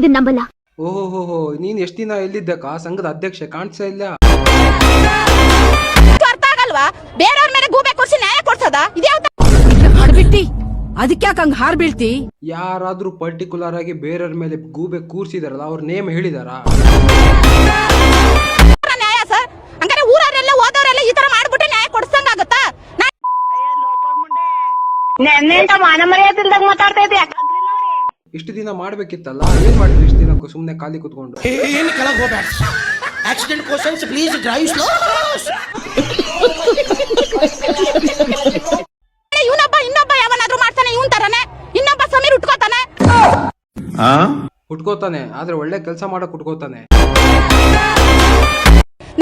ಇದನ್ನ ನಂಬಲ್ಲ. ಓಹೋ, ನೀನ್ ಎಷ್ಟ್ ದಿನ ಎಲ್ಲಿದ್ದಕ್ಕ? ಸಂಘದ ಅಧ್ಯಕ್ಷ ಕಾಣಿಸ್ತಾ ಇಲ್ಲ. ಅರ್ಥ ಆಗಲ್ವಾ? ಬೇರೆಯವ್ರ ಮೇಲೆ ಗೂಬೆ ಕೊಡ್ಸಿ ನ್ಯಾಯ ಕೊಡ್ಸದ ಹಡ್ಬಿಟ್ಟಿ ಅದಕ್ಯಾಕ ಹಂಗ ಹಾರ್ ಬೀಳ್ತಿ? ಯಾರಾದ್ರೂ ಪರ್ಟಿಕ್ಯುಲರ್ ಆಗಿ ಬೇರೆಯವ್ರ ಮೇಲೆ ಗೂಬೆ ಕೂರ್ಸಿದಾರಲ್ಲ, ಅವ್ರ ನೇಮ್ ಹೇಳಿದಾರ? ನ್ಯಾಯ ಸರ್, ಹಂಗಾರೆ ಊರವರೆಲ್ಲ ಓದವರೆಲ್ಲ ಈ ತರ ಮಾಡ್ಬಿಟ್ಟು ನ್ಯಾಯ ಕೊಡ್ಸಂಗಾಗತ್ತಾ? ಮಾನ ಮರ್ಯಾದಿಲ್ದಾಗ ಮಾತಾಡ್ತಾ ಇದ್ದೆ. ಇಷ್ಟು ದಿನ ಮಾಡ್ಬೇಕಿತ್ತಲ್ಲ, ಏನ್ ಮಾಡಿದ್ರಿ ಇಷ್ಟು ದಿನ ಸುಮ್ನೆ ಖಾಲಿ ಕುತ್ಕೊಂಡು? Accident questions please drive slow. ಇನ್ನೊಬ್ಬ ಯಾವನಾದ್ರೂ ಮಾಡ್ತಾನೆ ಇವನ್ ತರನೇ. ಇನ್ನೊಬ್ಬ ಸಮೀರ್ ಹುಟ್ಕೋತಾನೆ, ಆದ್ರೆ ಒಳ್ಳೆ ಕೆಲಸ ಮಾಡಕ್ ಹುಟ್ಕೋತಾನೆ.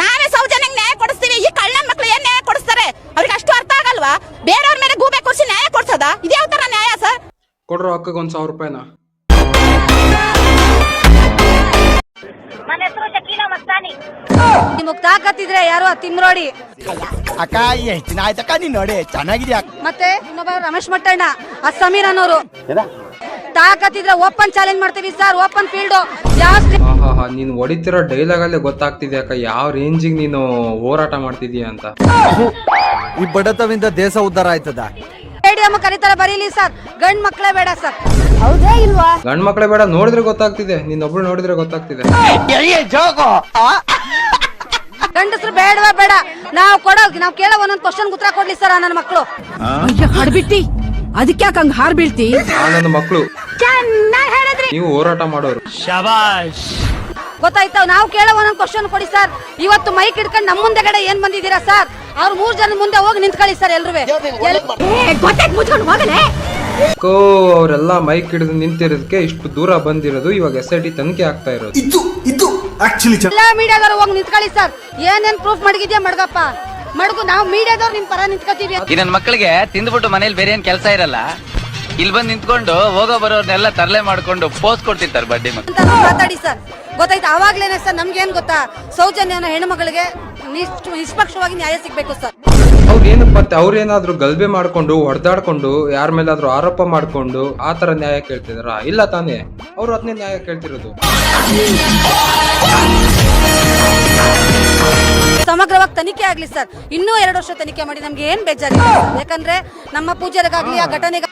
ನಾವೇ ಸೌಜನ್ಯಂಗ್ ನ್ಯಾಯ ಕೊಡಿಸ್ತೀವಿ, ಈ ಕಳ್ಳನ ಮಕ್ಳು ಏನ್ ನ್ಯಾಯ ಕೊಡಿಸ್ತಾರೆ? ಅವ್ರಿಗೆ ಅಷ್ಟು ಅರ್ಥ ಆಗಲ್ವಾ? ಬೇರೆಯವ್ರ ಮೇಲೆ ಗೂಬೆ ಕೊಡ್ಸಿ ನ್ಯಾಯ ಕೊಡ್ಸದ ಇದ್ಯಾವ ತರ ನ್ಯಾಯ ಸರ್? ಕೊಡ್ರೋ ಅಕ್ಕಗ 1,000 ರೂಪಾಯಿನ. ನಿಮಗ್ ತಾಕತ್ತಿದ್ರೆ ಯಾರು ತಿಮ್ರೋಡಿ ಅಕ್ಕ ಎಷ್ಟ್ ದಿನ ಆಯ್ತಕ್ಕ ನೀನ್ ನೋಡಿ ಚೆನ್ನಾಗಿದ್ಯಾ. ಮತ್ತೆ ಇನ್ನೊಬ್ಬ ರಮೇಶ್ ಮಟ್ಟಣ್ಣ, ಸಮೀರ್ ಅನ್ನೋರು. ತಾಕತ್ತಿದ್ರೆ ಓಪನ್ ಚಾಲೆಂಜ್ ಮಾಡ್ತೀವಿ ಸರ್, ಓಪನ್ ಫೀಲ್ಡ್ ಜಾಸ್ತಿ. ನೀನ್ ಹೊಡಿತಿರೋ ಡೈಲಾಗ್ ಅಲ್ಲೇ ಗೊತ್ತಾಗ್ತಿದೆ ಅಕ್ಕ ಯಾವ ರೇಂಜಿಗೆ ನೀನು ಹೋರಾಟ ಮಾಡ್ತಿದೀಯ ಅಂತ. ಈ ಬಡತವಿಂದ ದೇಶ ಉದ್ಧಾರ ಆಯ್ತದ. ಸ್ಟೇಡಿಯಂ ಕರೀತಾರೆ ಬರೀಲಿ ಸರ್, ಗಂಡ್ ಮಕ್ಳೇ ಬೇಡ ಸರ್. ಹೌದೇ ಇಲ್ವಾ? ಗಂಡ್ ಮಕ್ಳೇ ಬೇಡ, ನೋಡಿದ್ರೆ ಗೊತ್ತಾಗ್ತಿದೆ. ನೀನೊಬ್ಳು ನೋಡಿದ್ರೆ ಗೊತ್ತಾಗ್ತಿದೆ. ಗಂಡಸ್ರು ಬೇಡವೇ ಬೇಡ. ನಾವು ಕೇಳೋ ಒಂದೊಂದು ಕ್ವಶನ್ ಉತ್ತರ ಕೊಡ್ಲಿ ಸರ್ ನನ್ನ ಮಕ್ಳು. ಹಡ್ಬಿಟ್ಟಿ ಅದಕ್ಯಾಕ ಹಂಗ ಹಾರ್ ಬೀಳ್ತಿ? ನನ್ನ ಮಕ್ಳು ಚೆನ್ನಾಗಿ ಹೇಳಿದ್ರಿ. ನೀವು ಹೋರಾಟ ಮಾಡೋರು. ಗೊತ್ತಾಯ್ತಾವ್? ನಾವು ಕೇಳೋ ಒಂದೊಂದು ಕ್ವಶನ್ ಕೊಡಿ ಸರ್. ಇವತ್ತು ಮೈಕ್ ಹಿಡ್ಕೊಂಡು ನಮ್ಮ ಮುಂದೆಗಡೆ ಏನ್ ಬಂದಿದ್ದೀರಾ ಸರ್? ಅವ್ರು 3 ಜನ ಮುಂದೆ ಹೋಗಿ ನಿಂತ್ಕೊಳ್ಳಿ ಸರ್ ಎಲ್ರುವೆ. ಅವರೆಲ್ಲ ಮೈಕ್ ಹಿಡಿದು ನಿಂತಿರೋದಕ್ಕೆ ಇಷ್ಟು ದೂರ ಬಂದಿರೋದು. ಇವಾಗ SIT ತನಿಖೆ ಆಗ್ತಾ ಇರೋದು. ಎಲ್ಲಾ ಮೀಡಿಯಾದವ್ರು ಹೋಗಿ ನಿಂತ್ಕೊಳ್ಳಿ ಸರ್. ಏನೇನ್ ಪ್ರೂಫ್ ಮಡಗಿದ್ಯಾ ಮಡ್ಗಪ್ಪ ಮಡ್ಗು. ನಾವು ಮೀಡಿಯಾದವ್ರು ನಿಮ್ ಪರ ನಿಂತ್ಕೋತೀವಿ. ಈ ನನ್ ಮಕ್ಕಳಿಗೆ ತಿಂದ್ಬಿಟ್ಟು ಮನೇಲಿ ಬೇರೆ ಏನ್ ಕೆಲಸ ಇರಲ್ಲ, ಇಲ್ಲಿ ಬಂದು ನಿಂತ್ಕೊಂಡು ಹೋಗೋ ಬರೋರ್ನೆಲ್ಲ ತರಲೆ ಮಾಡ್ಕೊಂಡು ಪೋಸ್ಟ್ ಕೊಡ್ತಿರ್ತಾರೆ ಬಡ್ಡಿ ಮಕ್ಕಳು. ಮಾತಾಡಿ ಸರ್, ಗೊತ್ತಾಯ್ತು? ಅವಾಗ್ಲೇನೆ ಸರ್ ನಮ್ಗೇನ್ ಗೊತ್ತಾ, ಸೌಜನ್ಯನ ಹೆಣ್ಮಗಳಿಗೆ ನಿಷ್ಪಕ್ಷವಾಗಿ ನ್ಯಾಯ ಸಿಗ್ಬೇಕು ಸರ್. ಅವ್ರೇನಾದ್ರೂ ಗಲ್ಬೆ ಮಾಡ್ಕೊಂಡು ಹೊಡೆದಾಡ್ಕೊಂಡು ಯಾರ ಮೇಲಾದ್ರೂ ಆರೋಪ ಮಾಡ್ಕೊಂಡು ಆತರ ನ್ಯಾಯ ಕೇಳ್ತಿದಾರ? ಇಲ್ಲ ತಾನೇ, ಅವ್ರು ಅದನ್ನೇ ನ್ಯಾಯ ಕೇಳ್ತಿರೋದು. ಸಮಗ್ರವಾಗಿ ತನಿಖೆ ಆಗ್ಲಿ ಸರ್. ಇನ್ನೂ 2 ವರ್ಷ ತನಿಖೆ ಮಾಡಿ ನಮ್ಗೆ ಏನ್ ಬೇಜಾರಿಲ್ಲ. ಯಾಕಂದ್ರೆ ನಮ್ಮ ಪೂಜಾರಿಗಾಗ್ಲಿ ಆ ಘಟನೆಗೆ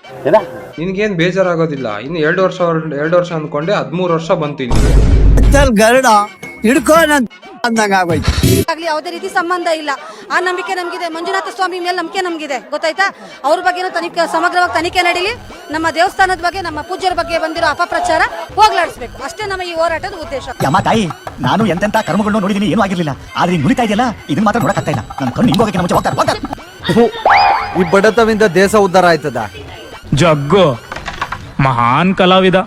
ನಿನ್ಗೇನ್ ಬೇಜಾರಾಗೋದಿಲ್ಲ. ಇನ್ನು 2 ವರ್ಷ ಅನ್ಕೊಂಡೆ 13 ವರ್ಷ ಬಂತು ಇಲ್ಲಿ. ಗರುಡ ಹಿಡ್ಕೋ ಅಂದಂಗಾಗೋಯ್ತು. ಆಗ್ಲಿ ಯಾವುದೇ ರೀತಿ ಸಂಬಂಧ ಇಲ್ಲ. ಆ ನಂಬಿಕೆ ನಮ್ಗಿದೆ. ಮಂಜುನಾಥ ಸ್ವಾಮಿ ಮೇಲೆ ನಂಬಿಕೆ ನಮ್ಗಿದೆ. ಗೊತ್ತಾಯ್ತಾ? ಅವ್ರ ಬಗ್ಗೆನೂ ಸಮಗ್ರವಾಗಿ ತನಿಖೆ ನಡೀಲಿ. ನಮ್ಮ ದೇವಸ್ಥಾನದ ಬಗ್ಗೆ, ನಮ್ಮ ಪೂಜ್ಯರ ಬಗ್ಗೆ ಬಂದಿರೋ ಅಪಪ್ರಚಾರ ಹೋಗ್ಲಾಡಿಸ್ಬೇಕು. ಅಷ್ಟೇ ನಮ್ಮ ಈ ಹೋರಾಟದ ಉದ್ದೇಶ. ಯಮ್ಮ ತಾಯಿ, ನಾನು ಎಂತೆಂತ ಕರ್ಮಗಳನ್ನು ನೋಡಿದೀನಿ, ಏನೂ ಆಗಿರ್ಲಿಲ್ಲ. ಆದ್ರೆ ನೀನ್ ನುಡಿತಾ ಇದೆಯಲ್ಲ, ಇದನ್ನ ಮಾತ್ರ ನೋಡಕ್ಕಾಗ್ತಾ ಇಲ್ಲ. ನನ್ನ ಕಣ್ಣು ಹಿಂಗೋಗಕ್ಕೆ ಮುಂಚೆ ಹೋಗ್ತಾರೆ. ಈ ಬಡತವಿಂದ ದೇಶ ಉದ್ಧಾರ ಆಯ್ತದ. ಜಗ್ಗು ಮಹಾನ್ ಕಲಾವಿದ.